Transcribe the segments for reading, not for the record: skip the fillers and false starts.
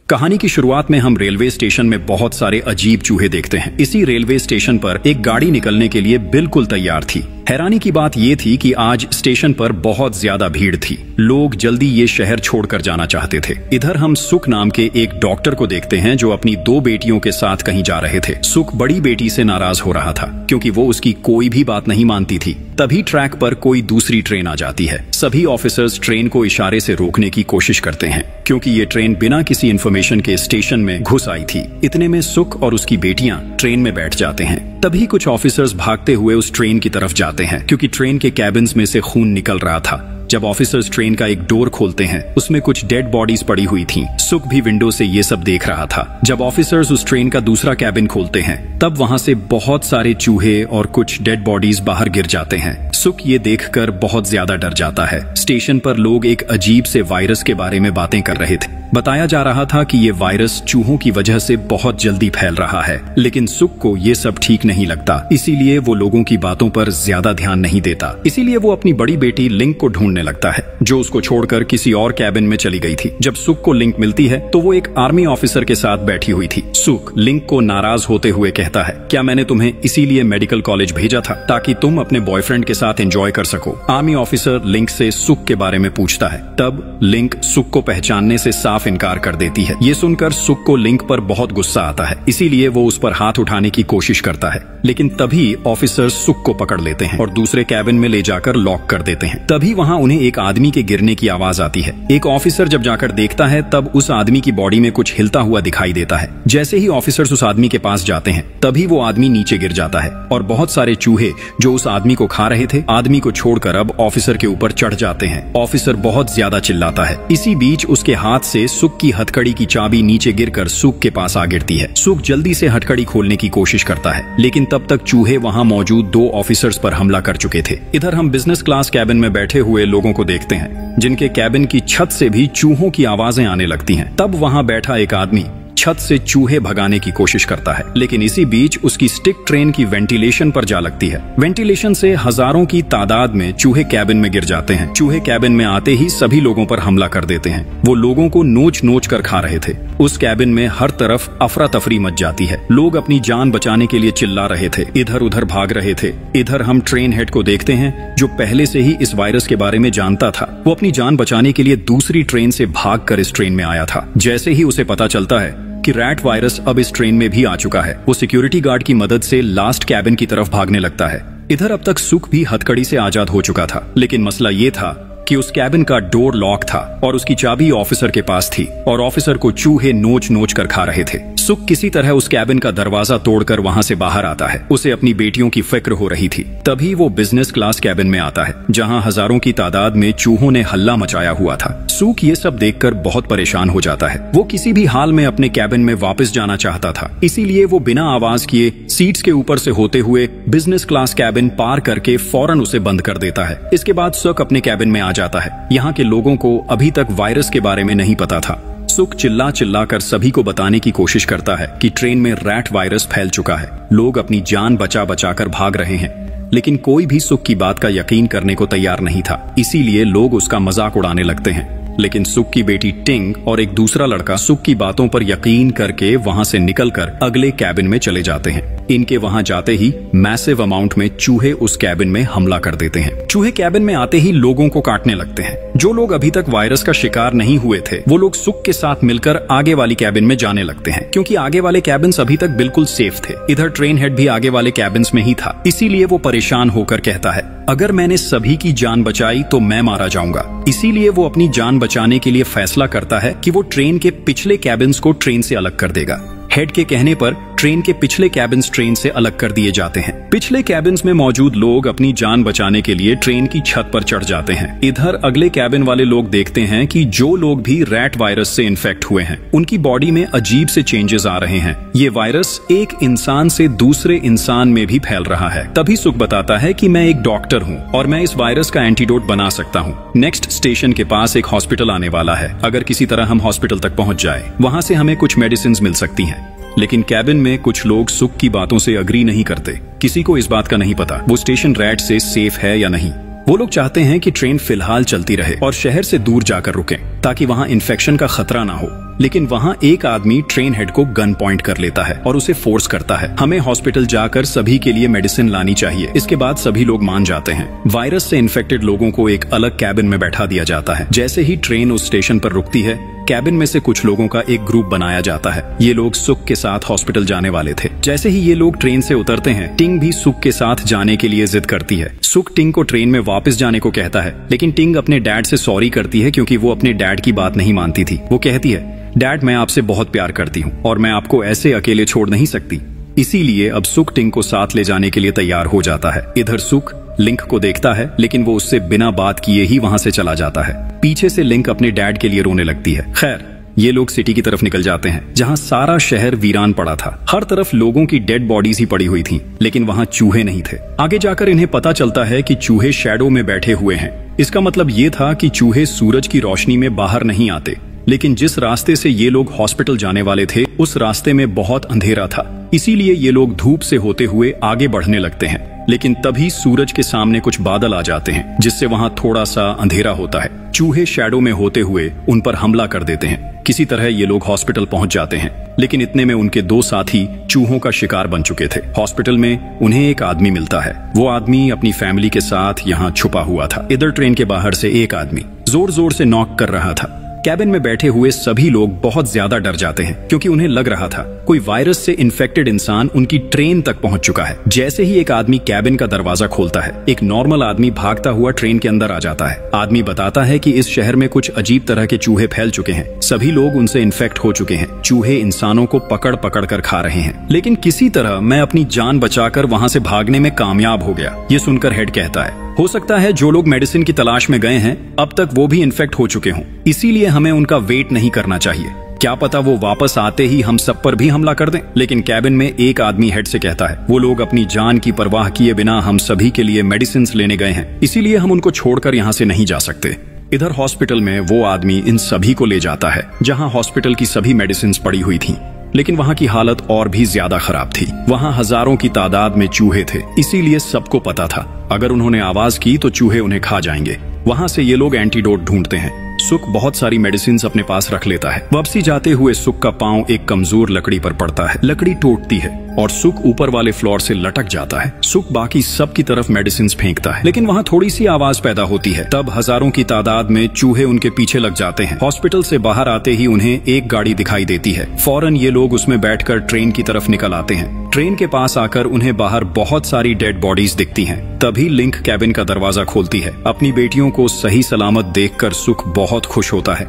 कहानी की शुरुआत में हम रेलवे स्टेशन में बहुत सारे अजीब चूहे देखते हैं। इसी रेलवे स्टेशन पर एक गाड़ी निकलने के लिए बिल्कुल तैयार थी। हैरानी की बात यह थी कि आज स्टेशन पर बहुत ज्यादा भीड़ थी। लोग जल्दी ये शहर छोड़कर जाना चाहते थे। इधर हम सुख नाम के एक डॉक्टर को देखते हैं जो अपनी 2 बेटियों के साथ कहीं जा रहे थे। सुख बड़ी बेटी से नाराज हो रहा था क्योंकि वो उसकी कोई भी बात नहीं मानती थी। तभी ट्रैक पर कोई दूसरी ट्रेन आ जाती है। सभी ऑफिसर्स ट्रेन को इशारे से रोकने की कोशिश करते हैं क्योंकि ये ट्रेन बिना किसी इन्फॉर्मेशन के स्टेशन में घुस आई थी। इतने में सुख और उसकी बेटियां ट्रेन में बैठ जाते हैं। तभी कुछ ऑफिसर्स भागते हुए उस ट्रेन की तरफ जाते हैं क्योंकि ट्रेन के कैबिन्स में से खून निकल रहा था। जब ऑफिसर्स ट्रेन का एक डोर खोलते हैं उसमें कुछ डेड बॉडीज पड़ी हुई थीं। सुख भी विंडो से ये सब देख रहा था। जब ऑफिसर्स उस ट्रेन का दूसरा कैबिन खोलते हैं तब वहां से बहुत सारे चूहे और कुछ डेड बॉडीज बाहर गिर जाते हैं। सुख ये देखकर बहुत ज्यादा डर जाता है। स्टेशन पर लोग एक अजीब से वायरस के बारे में बातें कर रहे थे। बताया जा रहा था कि ये वायरस चूहों की वजह से बहुत जल्दी फैल रहा है, लेकिन सुख को ये सब ठीक नहीं लगता। इसीलिए वो लोगों की बातों पर ज्यादा ध्यान नहीं देता। इसीलिए वो अपनी बड़ी बेटी लिंक को ढूंढने लगता है जो उसको छोड़कर किसी और कैबिन में चली गई थी। जब सुख को लिंक मिलती है तो वो एक आर्मी ऑफिसर के साथ बैठी हुई थी। सुख लिंक को नाराज होते हुए कहता है, क्या मैंने तुम्हें इसीलिए मेडिकल कॉलेज भेजा था ताकि तुम अपने बॉयफ्रेंड के साथ एंजॉय कर सको? आर्मी ऑफिसर लिंक से सुख के बारे में पूछता है। तब लिंक सुख को पहचानने से साफ इनकार कर देती है। ये सुनकर सुख को लिंक पर बहुत गुस्सा आता है। इसीलिए वो उस पर हाथ उठाने की कोशिश करता है, लेकिन तभी ऑफिसर सुख को पकड़ लेते हैं और दूसरे कैबिन में ले जाकर लॉक कर देते हैं। तभी वहां उन्हें एक आदमी के गिरने की आवाज आती है। एक ऑफिसर जब जाकर देखता है तब उस आदमी की बॉडी में कुछ हिलता हुआ दिखाई देता है। जैसे ही ऑफिसर्स उस आदमी के पास जाते हैं तभी वो आदमी नीचे गिर जाता है और बहुत सारे चूहे जो उस आदमी को खा रहे थे आदमी को छोड़कर अब ऑफिसर के ऊपर चढ़ जाते हैं। ऑफिसर बहुत ज्यादा चिल्लाता है। इसी बीच उसके हाथ से सुख की हथकड़ी की चाबी नीचे गिरकर सुख के पास आ गिरती है। सुख जल्दी से हथकड़ी खोलने की कोशिश करता है, लेकिन तब तक चूहे वहां मौजूद 2 ऑफिसर्स पर हमला कर चुके थे। इधर हम बिजनेस क्लास कैबिन में बैठे हुए लोगों को देखते हैं जिनके कैबिन की छत से भी चूहों की आवाजें आने लगती हैं। तब वहां बैठा एक आदमी छत से चूहे भगाने की कोशिश करता है, लेकिन इसी बीच उसकी स्टिक ट्रेन की वेंटिलेशन पर जा लगती है। वेंटिलेशन से हजारों की तादाद में चूहे कैबिन में गिर जाते हैं। चूहे कैबिन में आते ही सभी लोगों पर हमला कर देते हैं। वो लोगों को नोच नोच कर खा रहे थे। उस कैबिन में हर तरफ अफरा तफरी मच जाती है। लोग अपनी जान बचाने के लिए चिल्ला रहे थे, इधर उधर भाग रहे थे। इधर हम ट्रेन हेड को देखते हैं जो पहले से ही इस वायरस के बारे में जानता था। वो अपनी जान बचाने के लिए दूसरी ट्रेन से भागकर इस ट्रेन में आया था। जैसे ही उसे पता चलता है कि रैट वायरस अब इस ट्रेन में भी आ चुका है, वो सिक्योरिटी गार्ड की मदद से लास्ट कैबिन की तरफ भागने लगता है। इधर अब तक सुख भी हथकड़ी से आजाद हो चुका था, लेकिन मसला ये था कि उस कैबिन का डोर लॉक था और उसकी चाबी ऑफिसर के पास थी और ऑफिसर को चूहे नोच नोच कर खा रहे थे। सुख किसी तरह उस कैबिन का दरवाजा तोड़कर वहां से बाहर आता है। उसे अपनी बेटियों की फिक्र हो रही थी। तभी वो बिजनेस क्लास कैबिन में आता है जहां हजारों की तादाद में चूहों ने हल्ला मचाया हुआ था। सुख ये सब देखकर बहुत परेशान हो जाता है। वो किसी भी हाल में अपने कैबिन में वापस जाना चाहता था, इसीलिए वो बिना आवाज किए सीट्स के ऊपर से होते हुए बिजनेस क्लास कैबिन पार करके फौरन उसे बंद कर देता है। इसके बाद सुख अपने कैबिन में आ जाता है। यहाँ के लोगों को अभी तक वायरस के बारे में नहीं पता था। सुख चिल्ला चिल्ला कर सभी को बताने की कोशिश करता है कि ट्रेन में रैट वायरस फैल चुका है। लोग अपनी जान बचा बचा कर भाग रहे हैं, लेकिन कोई भी सुख की बात का यकीन करने को तैयार नहीं था। इसीलिए लोग उसका मजाक उड़ाने लगते हैं। लेकिन सुख की बेटी टिंग और एक दूसरा लड़का सुख की बातों पर यकीन करके वहां से निकलकर अगले कैबिन में चले जाते हैं। इनके वहां जाते ही मैसिव अमाउंट में चूहे उस कैबिन में हमला कर देते हैं। चूहे कैबिन में आते ही लोगों को काटने लगते हैं। जो लोग अभी तक वायरस का शिकार नहीं हुए थे वो लोग सुख के साथ मिलकर आगे वाली कैबिन में जाने लगते हैं, क्योंकि आगे वाले कैबिन्स अभी तक बिल्कुल सेफ थे। इधर ट्रेन हेड भी आगे वाले कैबिन्स में ही था, इसीलिए वो परेशान होकर कहता है, अगर मैंने सभी की जान बचाई तो मैं मारा जाऊंगा। इसीलिए वो अपनी जान बचाने के लिए फैसला करता है कि वो ट्रेन के पिछले कैबिन्स को ट्रेन से अलग कर देगा। हेड के कहने पर ट्रेन के पिछले कैबिन्स ट्रेन से अलग कर दिए जाते हैं। पिछले कैबिन्स में मौजूद लोग अपनी जान बचाने के लिए ट्रेन की छत पर चढ़ जाते हैं। इधर अगले कैबिन वाले लोग देखते हैं कि जो लोग भी रैट वायरस से इन्फेक्ट हुए हैं उनकी बॉडी में अजीब से चेंजेस आ रहे हैं। ये वायरस एक इंसान से दूसरे इंसान में भी फैल रहा है। तभी सुख बताता है कि मैं एक डॉक्टर हूँ और मैं इस वायरस का एंटीडोट बना सकता हूँ। नेक्स्ट स्टेशन के पास एक हॉस्पिटल आने वाला है। अगर किसी तरह हम हॉस्पिटल तक पहुँच जाए वहाँ से हमें कुछ मेडिसिन मिल सकती है। लेकिन कैबिन में कुछ लोग सुख की बातों से अग्री नहीं करते। किसी को इस बात का नहीं पता वो स्टेशन रैट से सेफ है या नहीं। वो लोग चाहते हैं कि ट्रेन फिलहाल चलती रहे और शहर से दूर जाकर रुके ताकि वहां इन्फेक्शन का खतरा ना हो। लेकिन वहाँ एक आदमी ट्रेन हेड को गन पॉइंट कर लेता है और उसे फोर्स करता है, हमें हॉस्पिटल जाकर सभी के लिए मेडिसिन लानी चाहिए। इसके बाद सभी लोग मान जाते हैं। वायरस से इन्फेक्टेड लोगों को एक अलग कैबिन में बैठा दिया जाता है। जैसे ही ट्रेन उस स्टेशन पर रुकती है, कैबिन में से कुछ लोगों का एक ग्रुप बनाया जाता है। ये लोग सुक के साथ हॉस्पिटल जाने वाले थे। जैसे ही ये लोग ट्रेन से उतरते हैं, टिंग भी सुक के साथ जाने के लिए जिद करती है। सुक टिंग को ट्रेन में वापस जाने को कहता है, लेकिन टिंग अपने डैड से सॉरी करती है क्योंकि वो अपने डैड की बात नहीं मानती थी। वो कहती है, डैड मैं आपसे बहुत प्यार करती हूँ और मैं आपको ऐसे अकेले छोड़ नहीं सकती। इसीलिए अब सुक टिंग को साथ ले जाने के लिए तैयार हो जाता है। इधर सुक लिंक को देखता है, लेकिन वो उससे बिना बात किए ही वहां से चला जाता है। पीछे से लिंक अपने डैड के लिए रोने लगती है। खैर, ये लोग सिटी की तरफ निकल जाते हैं, जहां सारा शहर वीरान पड़ा था। हर तरफ लोगों की डेड बॉडीज ही पड़ी हुई थी, लेकिन वहां चूहे नहीं थे। आगे जाकर इन्हें पता चलता है कि चूहे शैडो में बैठे हुए हैं। इसका मतलब ये था कि चूहे सूरज की रोशनी में बाहर नहीं आते, लेकिन जिस रास्ते से ये लोग हॉस्पिटल जाने वाले थे, उस रास्ते में बहुत अंधेरा था। इसीलिए ये लोग धूप से होते हुए आगे बढ़ने लगते हैं। लेकिन तभी सूरज के सामने कुछ बादल आ जाते हैं, जिससे वहां थोड़ा सा अंधेरा होता है। चूहे शैडो में होते हुए उन पर हमला कर देते हैं। किसी तरह ये लोग हॉस्पिटल पहुंच जाते हैं, लेकिन इतने में उनके दो साथी चूहों का शिकार बन चुके थे। हॉस्पिटल में उन्हें एक आदमी मिलता है। वो आदमी अपनी फैमिली के साथ यहाँ छुपा हुआ था। इधर ट्रेन के बाहर से एक आदमी जोर जोर से नॉक कर रहा था। कैबिन में बैठे हुए सभी लोग बहुत ज्यादा डर जाते हैं, क्योंकि उन्हें लग रहा था कोई वायरस से इन्फेक्टेड इंसान उनकी ट्रेन तक पहुंच चुका है। जैसे ही एक आदमी कैबिन का दरवाजा खोलता है, एक नॉर्मल आदमी भागता हुआ ट्रेन के अंदर आ जाता है। आदमी बताता है कि इस शहर में कुछ अजीब तरह के चूहे फैल चुके हैं। सभी लोग उनसे इन्फेक्ट हो चुके हैं। चूहे इंसानों को पकड़ पकड़ कर खा रहे हैं। लेकिन किसी तरह मैं अपनी जान बचाकर वहां से भागने में कामयाब हो गया। ये सुनकर हेड कहता है, हो सकता है जो लोग मेडिसिन की तलाश में गए हैं, अब तक वो भी इन्फेक्ट हो चुके हों। इसीलिए हमें उनका वेट नहीं करना चाहिए। क्या पता वो वापस आते ही हम सब पर भी हमला कर दें। लेकिन कैबिन में एक आदमी हेड से कहता है, वो लोग अपनी जान की परवाह किए बिना हम सभी के लिए मेडिसिन लेने गए हैं, इसीलिए हम उनको छोड़कर यहाँ से नहीं जा सकते। इधर हॉस्पिटल में वो आदमी इन सभी को ले जाता है, जहाँ हॉस्पिटल की सभी मेडिसिन पड़ी हुई थी। लेकिन वहाँ की हालत और भी ज्यादा खराब थी। वहाँ हजारों की तादाद में चूहे थे, इसीलिए सबको पता था अगर उन्होंने आवाज की तो चूहे उन्हें खा जाएंगे। वहाँ से ये लोग एंटीडोट ढूंढते हैं। सुक बहुत सारी मेडिसिन अपने पास रख लेता है। वापसी जाते हुए सुक का पांव एक कमजोर लकड़ी पर पड़ता है। लकड़ी टूटती है और सुक ऊपर वाले फ्लोर से लटक जाता है। सुक बाकी सब की तरफ मेडिसिन फेंकता है, लेकिन वहाँ थोड़ी सी आवाज पैदा होती है। तब हजारों की तादाद में चूहे उनके पीछे लग जाते हैं। हॉस्पिटल से बाहर आते ही उन्हें एक गाड़ी दिखाई देती है। फौरन ये लोग उसमें बैठकर ट्रेन की तरफ निकल आते हैं। ट्रेन के पास आकर उन्हें बाहर बहुत सारी डेड बॉडीज दिखती हैं। तभी लिंक कैबिन का दरवाजा खोलती है। अपनी बेटियों को सही सलामत देखकर सुक बहुत खुश होता है।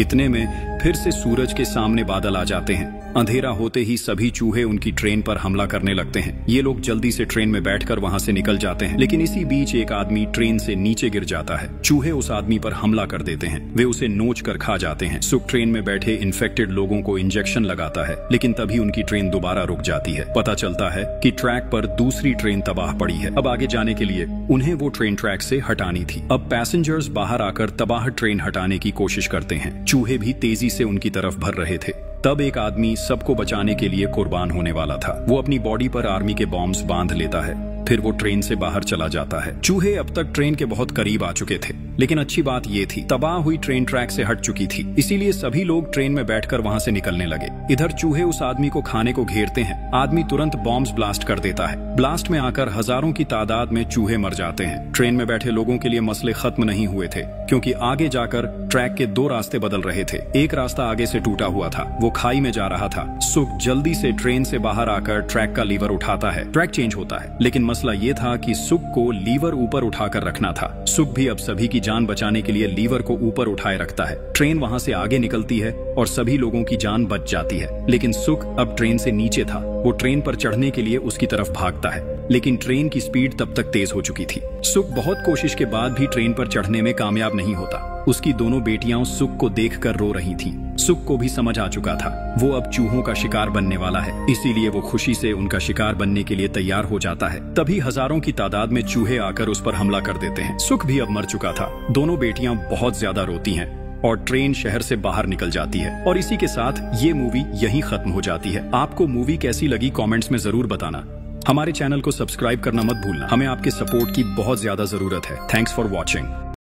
इतने में फिर से सूरज के सामने बादल आ जाते हैं। अंधेरा होते ही सभी चूहे उनकी ट्रेन पर हमला करने लगते हैं। ये लोग जल्दी से ट्रेन में बैठकर वहां से निकल जाते हैं, लेकिन इसी बीच एक आदमी ट्रेन से नीचे गिर जाता है। चूहे उस आदमी पर हमला कर देते हैं। वे उसे नोच कर खा जाते हैं। सुक ट्रेन में बैठे इन्फेक्टेड लोगों को इंजेक्शन लगाता है, लेकिन तभी उनकी ट्रेन दोबारा रुक जाती है। पता चलता है कि ट्रैक पर दूसरी ट्रेन तबाह पड़ी है। अब आगे जाने के लिए उन्हें वो ट्रेन ट्रैक से हटानी थी। अब पैसेंजर्स बाहर आकर तबाह ट्रेन हटाने की कोशिश करते हैं। चूहे भी तेजी से उनकी तरफ भर रहे थे। तब एक आदमी सबको बचाने के लिए कुर्बान होने वाला था। वो अपनी बॉडी पर आर्मी के बॉम्ब्स बांध लेता है। फिर वो ट्रेन से बाहर चला जाता है। चूहे अब तक ट्रेन के बहुत करीब आ चुके थे, लेकिन अच्छी बात ये थी तबाह हुई ट्रेन ट्रैक से हट चुकी थी, इसीलिए सभी लोग ट्रेन में बैठकर वहां से निकलने लगे। इधर चूहे उस आदमी को खाने को घेरते हैं। आदमी तुरंत बॉम्ब्स ब्लास्ट कर देता है। ब्लास्ट में आकर हजारों की तादाद में चूहे मर जाते हैं। ट्रेन में बैठे लोगों के लिए मसले खत्म नहीं हुए थे, क्योंकि आगे जाकर ट्रैक के दो रास्ते बदल रहे थे। एक रास्ता आगे से टूटा हुआ था, वो खाई में जा रहा था। सुक जल्दी से ट्रेन से बाहर आकर ट्रैक का लीवर उठाता है। ट्रैक चेंज होता है, लेकिन मसला ये था कि सुक को लीवर ऊपर उठाकर रखना था। सुक भी अब सभी की जान बचाने के लिए लीवर को ऊपर उठाए रखता है। ट्रेन वहां से आगे निकलती है और सभी लोगों की जान बच जाती है। लेकिन सुक अब ट्रेन से नीचे था। वो ट्रेन पर चढ़ने के लिए उसकी तरफ भागता है, लेकिन ट्रेन की स्पीड तब तक तेज हो चुकी थी। सुक बहुत कोशिश के बाद भी ट्रेन पर चढ़ने में कामयाब नहीं होता। उसकी दोनों बेटियां सुक को देखकर रो रही थीं। सुक को भी समझ आ चुका था वो अब चूहों का शिकार बनने वाला है, इसीलिए वो खुशी से उनका शिकार बनने के लिए तैयार हो जाता है। तभी हजारों की तादाद में चूहे आकर उस पर हमला कर देते हैं। सुक भी अब मर चुका था। दोनों बेटियां बहुत ज्यादा रोती हैं और ट्रेन शहर से बाहर निकल जाती है। और इसी के साथ ये मूवी यहीं खत्म हो जाती है। आपको मूवी कैसी लगी कमेंट्स में जरूर बताना। हमारे चैनल को सब्सक्राइब करना मत भूलना। हमें आपके सपोर्ट की बहुत ज्यादा जरूरत है। Thanks for watching.